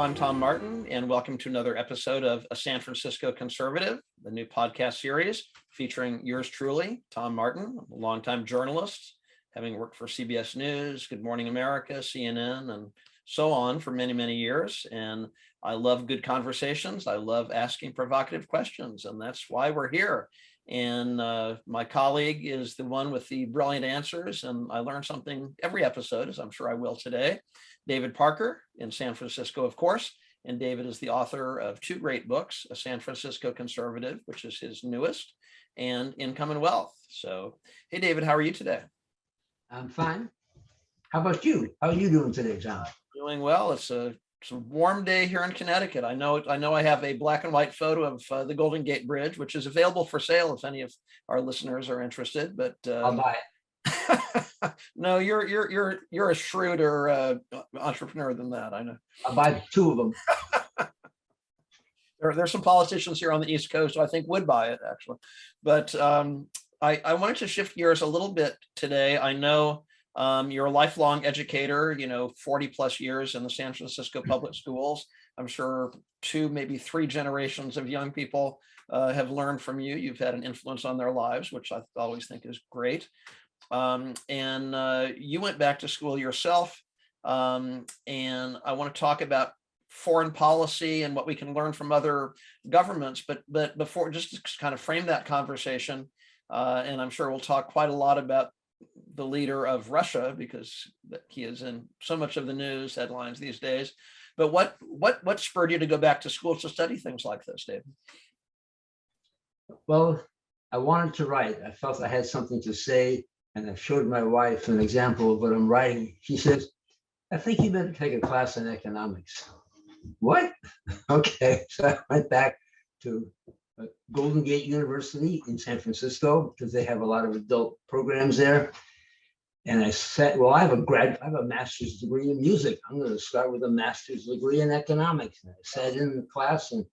I'm Tom Martin, and welcome to another episode of A San Francisco Conservative, the new podcast series featuring yours truly, Tom Martin, a longtime journalist, having worked for CBS News, Good Morning America, CNN, and so on for many, many years. And I love good conversations. I love asking provocative questions, and that's why we're here. And my colleague is the one with the brilliant answers, and I learn something every episode, as I'm sure I will today. David Parker in San Francisco, of course, and David is the author of two great books, A San Francisco Conservative, which is his newest, and Income and Wealth. So, hey, David, how are you today? I'm fine. How about you? How are you doing today, John? Doing well. It's a warm day here in Connecticut. I know I have a black and white photo of the Golden Gate Bridge, which is available for sale if any of our listeners are interested. But I'll buy it. No, you're a shrewder entrepreneur than that. I know. I'll buy two of them. There's some politicians here on the East Coast who I think would buy it, actually. But I wanted to shift gears a little bit today. I know you're a lifelong educator, 40 plus years in the San Francisco public schools. I'm sure 2, maybe 3 generations of young people have learned from you. You've had an influence on their lives, which I always think is great. And you went back to school yourself. And I want to talk about foreign policy and what we can learn from other governments. But before, just to kind of frame that conversation, and I'm sure we'll talk quite a lot about the leader of Russia, because he is in so much of the news headlines these days. But what spurred you to go back to school to study things like this, David? Well, I wanted to write. I felt I had something to say, and I showed my wife an example of what I'm writing. She says, I think you better take a class in economics. What? Okay. So I went back to Golden Gate University in San Francisco, because they have a lot of adult programs there. And I said, well, I have a master's degree in music. I'm going to start with a master's degree in economics. And I sat in the class and,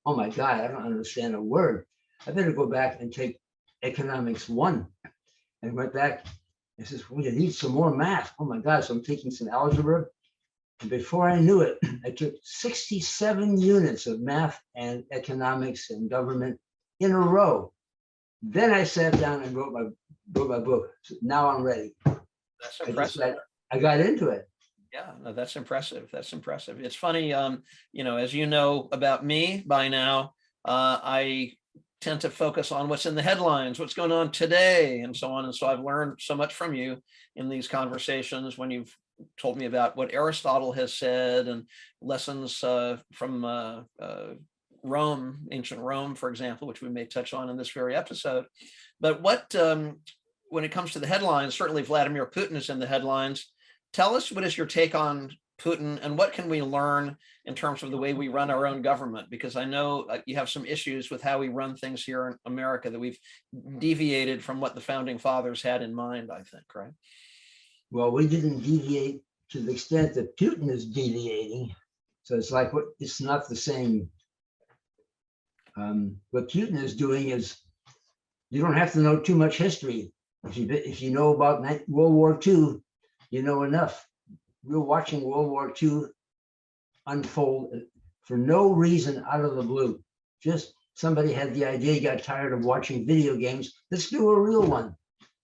oh my God, I don't understand a word. I better go back and take economics 1. And went back and says, well, you need some more math. Oh my God. So I'm taking some algebra. And before I knew it, I took 67 units of math and economics and government in a row. Then I sat down and wrote my book. So now I'm ready. That's impressive. I got into it. Yeah, no, that's impressive. That's impressive. It's funny, as you know about me by now, I tend to focus on what's in the headlines, what's going on today, and so on. And so I've learned so much from you in these conversations when you've told me about what Aristotle has said and lessons from Rome, ancient Rome, for example, which we may touch on in this very episode. But when it comes to the headlines, certainly Vladimir Putin is in the headlines. Tell us, what is your take on Putin, and what can we learn in terms of the way we run our own government? Because I know you have some issues with how we run things here in America, that we've deviated from what the founding fathers had in mind, I think, right? Well, we didn't deviate to the extent that Putin is deviating. So it's like, it's not the same. What Putin is doing is, you don't have to know too much history. If you know about World War II, you know enough. We're watching World War II unfold for no reason out of the blue. Just somebody had the idea, got tired of watching video games. Let's do a real one.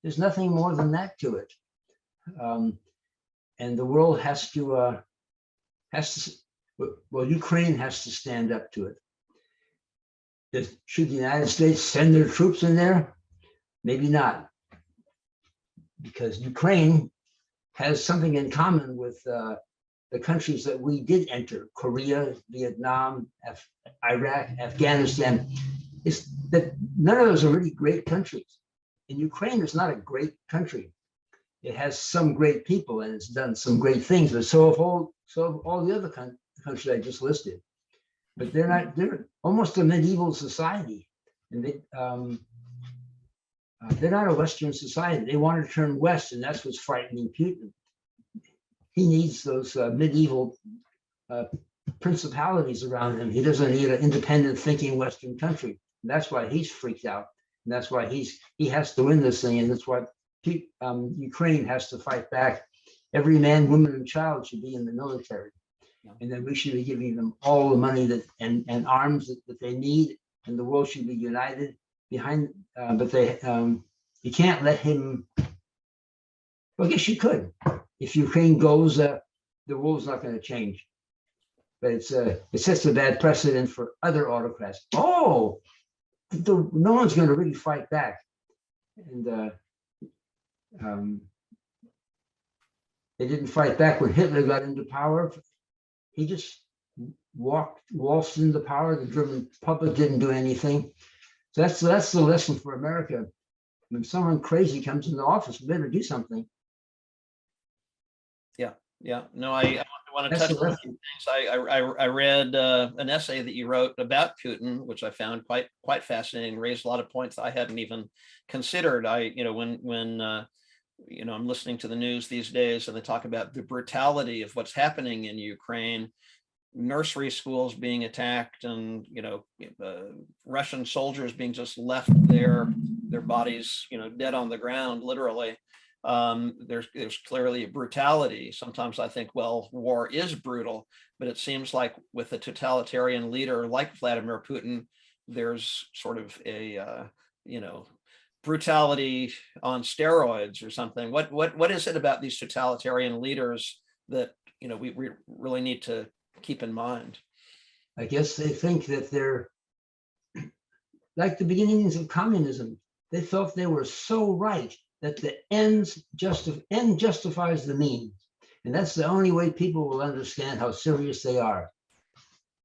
There's nothing more than that to it. And the world has to, Ukraine has to stand up to it. Should the United States send their troops in there? Maybe not. Because Ukraine has something in common with the countries that we did enter: Korea, Vietnam, Iraq, Afghanistan. It's that none of those are really great countries. And Ukraine is not a great country. It has some great people and it's done some great things, but so have all the other countries I just listed. But they're almost a medieval society. And they're not a Western society. They want to turn west, and that's what's frightening Putin. He needs those medieval principalities around him. He doesn't need an independent thinking Western country. And that's why he's freaked out. And that's why he has to win this thing. And that's why Ukraine has to fight back. Every man, woman, and child should be in the military. Yeah. and then we should be giving them all the money that and arms that they need, and the world should be united behind. But you can't let him. Well, I guess you could. If Ukraine goes, the world's not going to change. But it sets a bad precedent for other autocrats. Oh, no one's going to really fight back. And they didn't fight back when Hitler got into power. He just waltzed into power. The German public didn't do anything. So that's the lesson for America. When someone crazy comes into office, we better do something. Yeah. No, I want to That's touch the on a few things. I read an essay that you wrote about Putin, which I found quite fascinating. Raised a lot of points I hadn't even considered. When I'm listening to the news these days, and they talk about the brutality of what's happening in Ukraine, nursery schools being attacked, and Russian soldiers being just left there, their bodies dead on the ground, literally. There's clearly a brutality. Sometimes I think, well, war is brutal, but it seems like with a totalitarian leader like Vladimir Putin, there's sort of a brutality on steroids or something. What is it about these totalitarian leaders that we really need to keep in mind? I guess they think that they're like the beginnings of communism. They felt they were so right that the end justifies the means. And that's the only way people will understand how serious they are.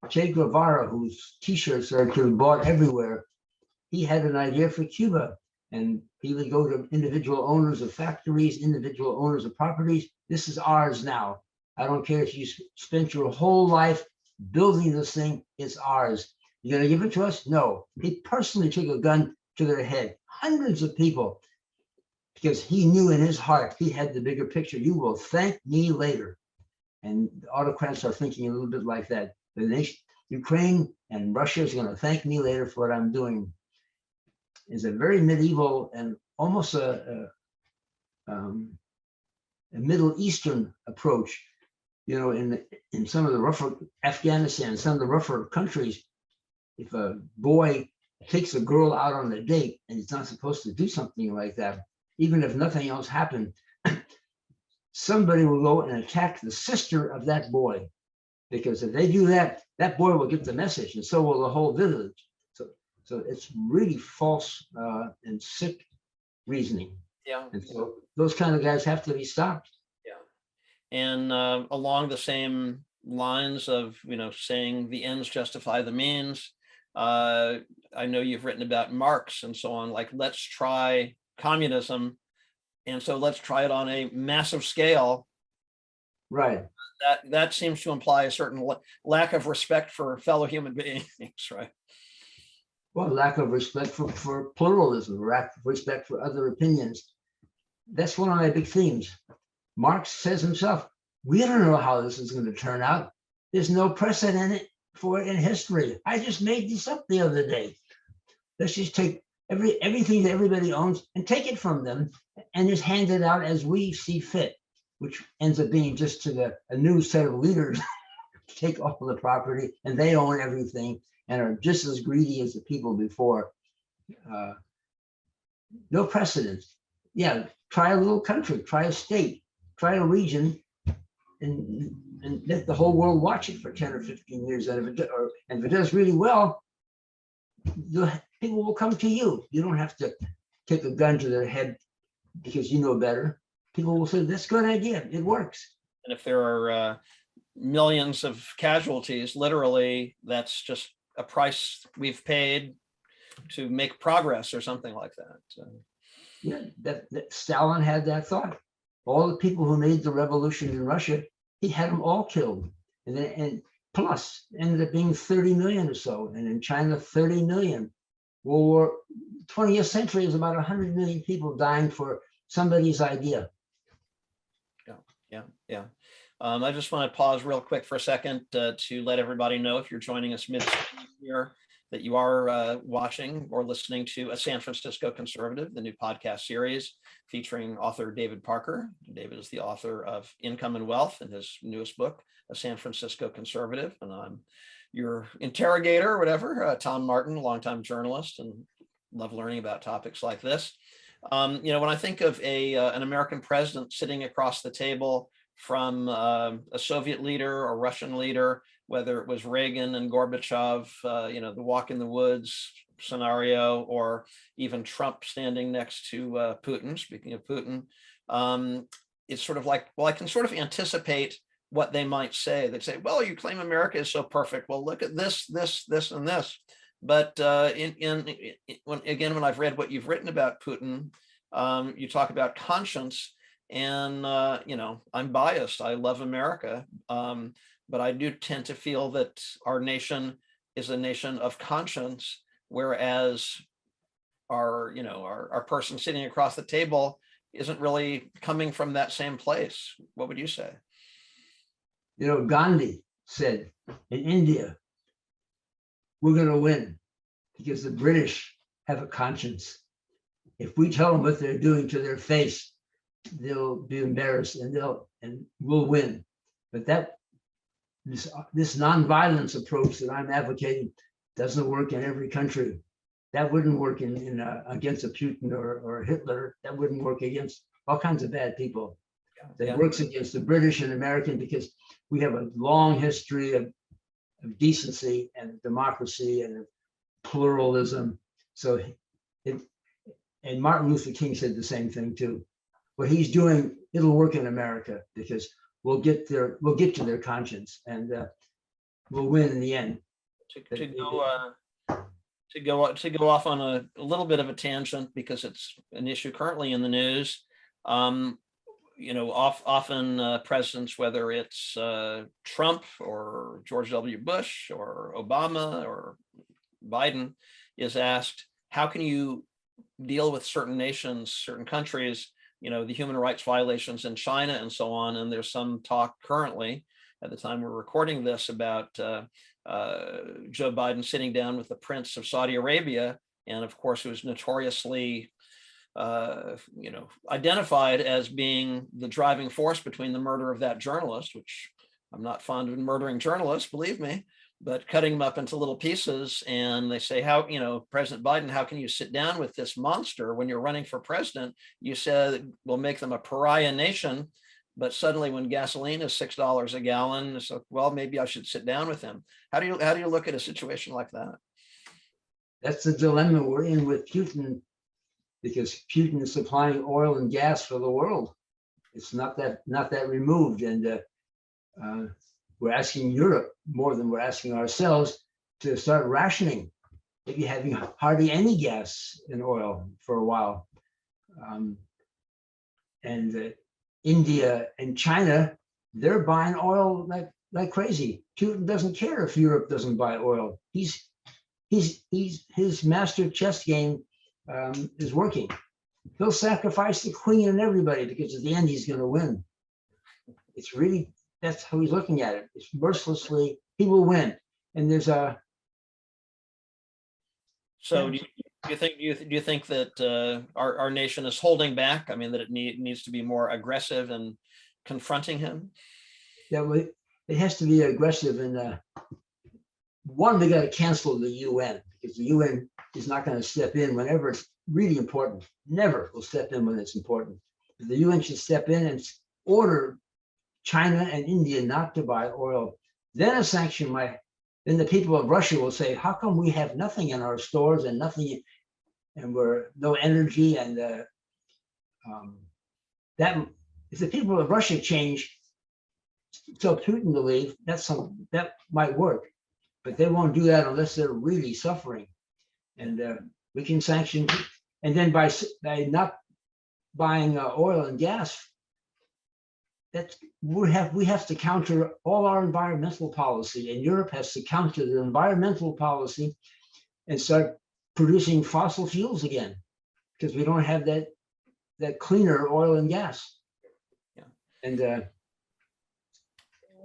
Che Guevara, whose t-shirts are to be bought everywhere, he had an idea for Cuba. And he would go to individual owners of factories, individual owners of properties. This is ours now. I don't care if you spent your whole life building this thing, it's ours. You're going to give it to us? No. He personally took a gun to their head, hundreds of people, because he knew in his heart he had the bigger picture. You will thank me later. And the autocrats are thinking a little bit like that. The nation, Ukraine and Russia is going to thank me later for what I'm doing. Is a very medieval and almost a Middle Eastern approach. In some of the rougher Afghanistan, some of the rougher countries, if a boy takes a girl out on a date and he's not supposed to do something like that, even if nothing else happened, somebody will go and attack the sister of that boy, because if they do that, that boy will get the message, and so will the whole village. So it's really false and sick reasoning. Yeah. And so those kind of guys have to be stopped. Yeah. And along the same lines of, saying the ends justify the means, I know you've written about Marx and so on, like, let's try communism. And so let's try it on a massive scale. Right. That seems to imply a certain lack of respect for fellow human beings, right? Well, lack of respect for pluralism, lack of respect for other opinions. That's one of my big themes. Marx says himself, we don't know how this is going to turn out. There's no precedent for it in history. I just made this up the other day. Let's just take everything that everybody owns and take it from them and just hand it out as we see fit, which ends up being just to a new set of leaders take all the property, and they own everything and are just as greedy as the people before. No precedent. Yeah, try a little country, try a state, try a region, and let the whole world watch it for 10 or 15 years. And if it does really well, people will come to you. You don't have to take a gun to their head because you know better. People will say, that's a good idea, it works. And if there are millions of casualties, literally, that's just a price we've paid to make progress or something like that. So. Yeah, that Stalin had that thought. All the people who made the revolution in Russia, he had them all killed. And plus ended up being 30 million or so. And in China, 30 million. World War, 20th century is about 100 million people dying for somebody's idea. Yeah. I just want to pause real quick for a second to let everybody know, if you're joining us mid here, that you are watching or listening to A San Francisco Conservative, the new podcast series featuring author David Parker. David is the author of Income and Wealth and his newest book, A San Francisco Conservative. And I'm your interrogator or whatever, Tom Martin, longtime journalist, and love learning about topics like this. When I think of an American president sitting across the table from a Soviet leader or Russian leader, whether it was Reagan and Gorbachev, the walk in the woods scenario, or even Trump standing next to Putin, speaking of Putin, it's sort of like, well, I can sort of anticipate what they might say. They'd say, well, you claim America is so perfect. Well, look at this, this, and this. But when I've read what you've written about Putin, you talk about conscience, and I'm biased. I love America, but I do tend to feel that our nation is a nation of conscience, whereas our person sitting across the table isn't really coming from that same place. What would you say? Gandhi said in India, we're going to win because the British have a conscience. If we tell them what they're doing to their face, they'll be embarrassed and we'll win. But this nonviolence approach that I'm advocating doesn't work in every country. That wouldn't work against a Putin or Hitler. That wouldn't work against all kinds of bad people. That works against the British and American because we have a long history of decency and democracy and pluralism. So, and Martin Luther King said the same thing too. What he's doing, it'll work in America because we'll get to their conscience, and we'll win in the end. To go off on a little bit of a tangent, because it's an issue currently in the news. Often presidents, whether it's Trump or George W. Bush or Obama or Biden, is asked, how can you deal with certain nations, certain countries, the human rights violations in China and so on. And there's some talk currently, at the time we're recording this, about Joe Biden sitting down with the Prince of Saudi Arabia, and of course, who's notoriously identified as being the driving force between the murder of that journalist, which I'm not fond of murdering journalists, believe me, but cutting them up into little pieces. And they say, President Biden, how can you sit down with this monster when you're running for president? You said we'll make them a pariah nation, but suddenly when gasoline is $6 a gallon, it's like, well, maybe I should sit down with him. How do you look at a situation like that? That's the dilemma we're in with Putin, because Putin is supplying oil and gas for the world. It's not that removed, and we're asking Europe more than we're asking ourselves to start rationing, maybe having hardly any gas and oil for a while. And India and China, they're buying oil like crazy. Putin doesn't care if Europe doesn't buy oil. His master chess game is working. He'll sacrifice the queen and everybody because at the end he's going to win. It's really, that's how he's looking at it. It's mercilessly, he will win. And there's a. So do you think that our nation is holding back? I mean, that it needs to be more aggressive in confronting him? Yeah, well, it has to be aggressive. And one, we got to cancel the UN, because the UN is not going to step in whenever it's really important. Never will step in when it's important. The UN should step in and order China and India not to buy oil. Then a sanction then the people of Russia will say, how come we have nothing in our stores and nothing, and we're no energy? And that if the people of Russia change, tell Putin to leave, that might work, but they won't do that unless they're really suffering. And we can sanction, and then by not buying oil and gas, we have to counter all our environmental policy, and Europe has to counter the environmental policy and start producing fossil fuels again, because we don't have that cleaner oil and gas. Yeah. And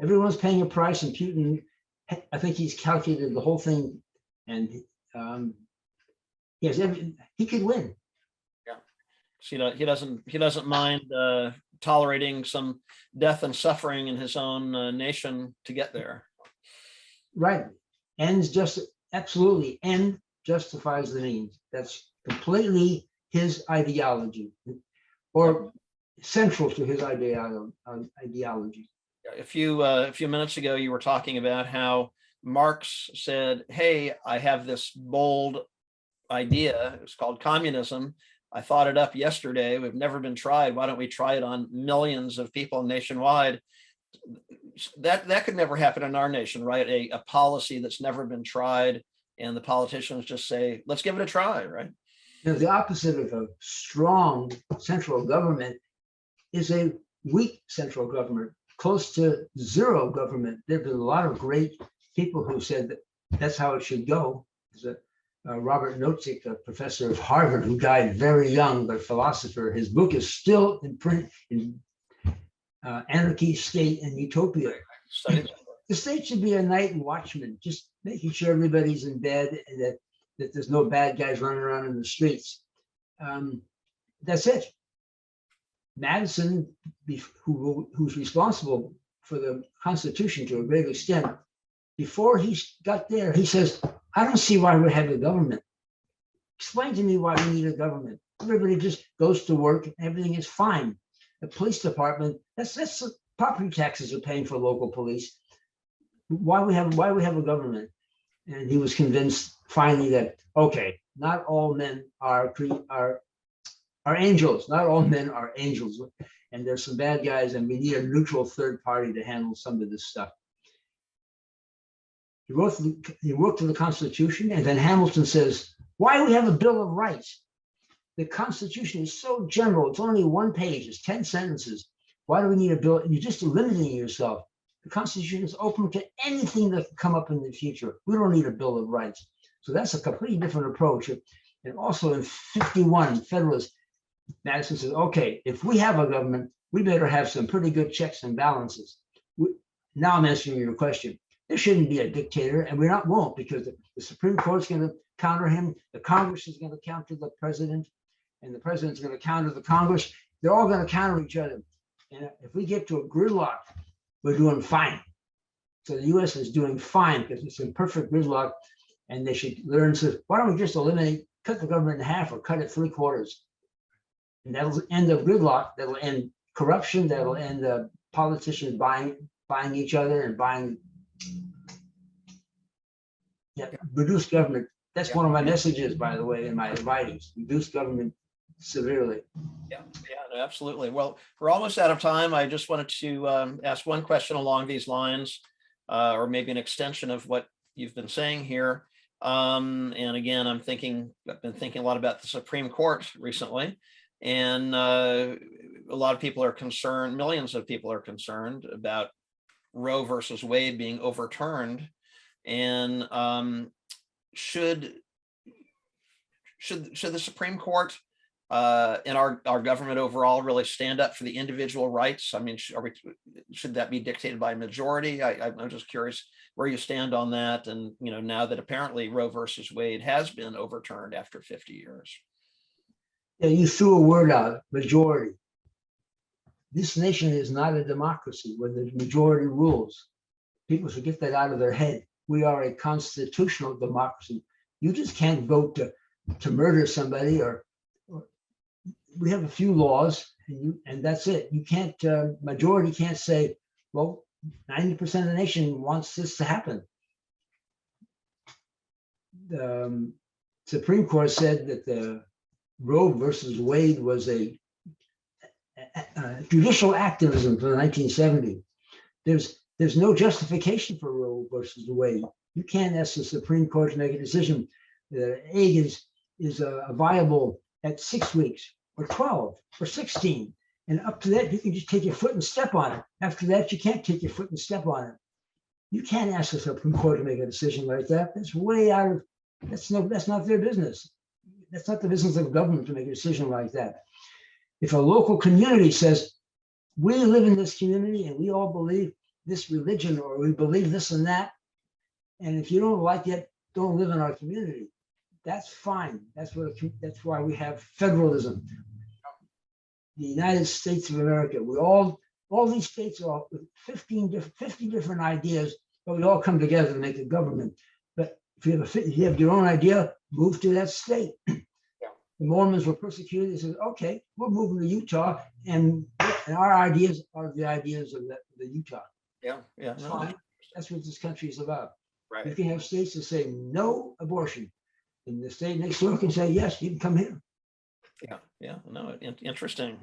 everyone's paying a price, and Putin, I think he's calculated the whole thing, and Yes, he could win. Yeah. So he doesn't mind tolerating some death and suffering in his own nation to get there. Right. Ends just absolutely. End justifies the means. That's completely his ideology, or central to his ideology. A few minutes ago, you were talking about how Marx said, "Hey, I have this bold idea. It's called communism. I thought it up yesterday. We've never been tried. Why don't we try it on millions of people nationwide?" That could never happen in our nation, right? A policy that's never been tried, and the politicians just say, "Let's give it a try," right? The opposite of a strong central government is a weak central government, close to zero government. There have been a lot of great people who said that that's how it should go. There's Robert Nozick, a professor of Harvard, who died very young, but a philosopher. His book is still in print in Anarchy, State, and Utopia. The state should be a night watchman, just making sure everybody's in bed and that there's no bad guys running around in the streets. That's it. Madison, who's responsible for the Constitution to a great extent, before he got there, he says, "I don't see why we have a government. Explain to me why we need a government. Everybody just goes to work, and everything is fine. The police department, that's property taxes are paying for local police. Why we have a government?" And he was convinced finally that, okay, not all men are angels. Not all men are angels, and there's some bad guys, and we need a neutral third party to handle some of this stuff. He worked to the Constitution, and then Hamilton says, "Why do we have a Bill of Rights? The Constitution is so general. It's only one page. It's 10 sentences. Why do we need a bill?" And you're just limiting yourself. The Constitution is open to anything that can come up in the future. We don't need a Bill of Rights. So that's a completely different approach. And also in 51, Federalist, Madison says, okay, if we have a government, we better have some pretty good checks and balances. Now I'm answering your question. There shouldn't be a dictator, and won't, because the Supreme Court's going to counter him, the Congress is going to counter the president, and the president's going to counter the Congress. They're all going to counter each other. And if we get to a gridlock, we're doing fine. So the US is doing fine because it's in perfect gridlock, and they should learn to, why don't we just cut the government in half or cut it 3/4? And that'll end the gridlock, that'll end corruption, that'll end politicians buying each other and reduce government. That's one of my messages, by the way, in my writings. Reduce government severely. Yeah, no, absolutely. Well, we're almost out of time. I just wanted to ask one question along these lines, or maybe an extension of what you've been saying here. And again, I've been thinking a lot about the Supreme Court recently, and a lot of people are concerned, millions of people are concerned about Roe versus Wade being overturned. And should the Supreme Court and our government overall really stand up for the individual rights? I mean, should that be dictated by a majority? I'm just curious where you stand on that. And, now that apparently Roe versus Wade has been overturned after 50 years. Yeah, you threw a word out, majority. This nation is not a democracy where the majority rules. People should get that out of their head. We are a constitutional democracy. You just can't vote to murder somebody, or we have a few laws, and that's it. You can't, majority can't say, well, 90% of the nation wants this to happen. The Supreme Court said that the Roe versus Wade was a judicial activism from the 1970s. There's no justification for Roe versus Wade. You can't ask the Supreme Court to make a decision that an egg is viable at 6 weeks or 12 or 16. And up to that, you can just take your foot and step on it. After that, you can't take your foot and step on it. You can't ask the Supreme Court to make a decision like that. That's way out of, that's not their business. That's not the business of government to make a decision like that. If a local community says, we live in this community and we all believe this religion, or we believe this and that, and if you don't like it, don't live in our community. That's fine. That's why we have federalism. The United States of America. All these states are 50 different ideas, but we all come together to make a government. But if you have your own idea, move to that state. The Mormons were persecuted. They said, okay, we're moving to Utah, and our ideas are the ideas of the Utah. Yeah, yeah. That's fine. That's what this country is about. Right. You can have states that say no abortion, and the state next door can say, yes, you can come here. Yeah, yeah. No, interesting.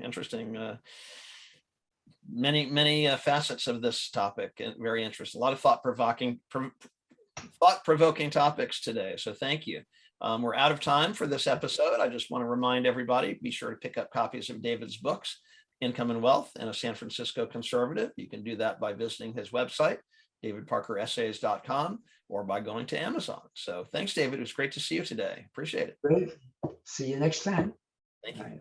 Many facets of this topic, and very interesting. A lot of thought-provoking topics today. So thank you. We're out of time for this episode. I just want to remind everybody, be sure to pick up copies of David's books, Income and Wealth and a San Francisco Conservative. You can do that by visiting his website, davidparkeressays.com, or by going to Amazon. So thanks, David. It was great to see you today. Appreciate it. Great. See you next time. Thank you.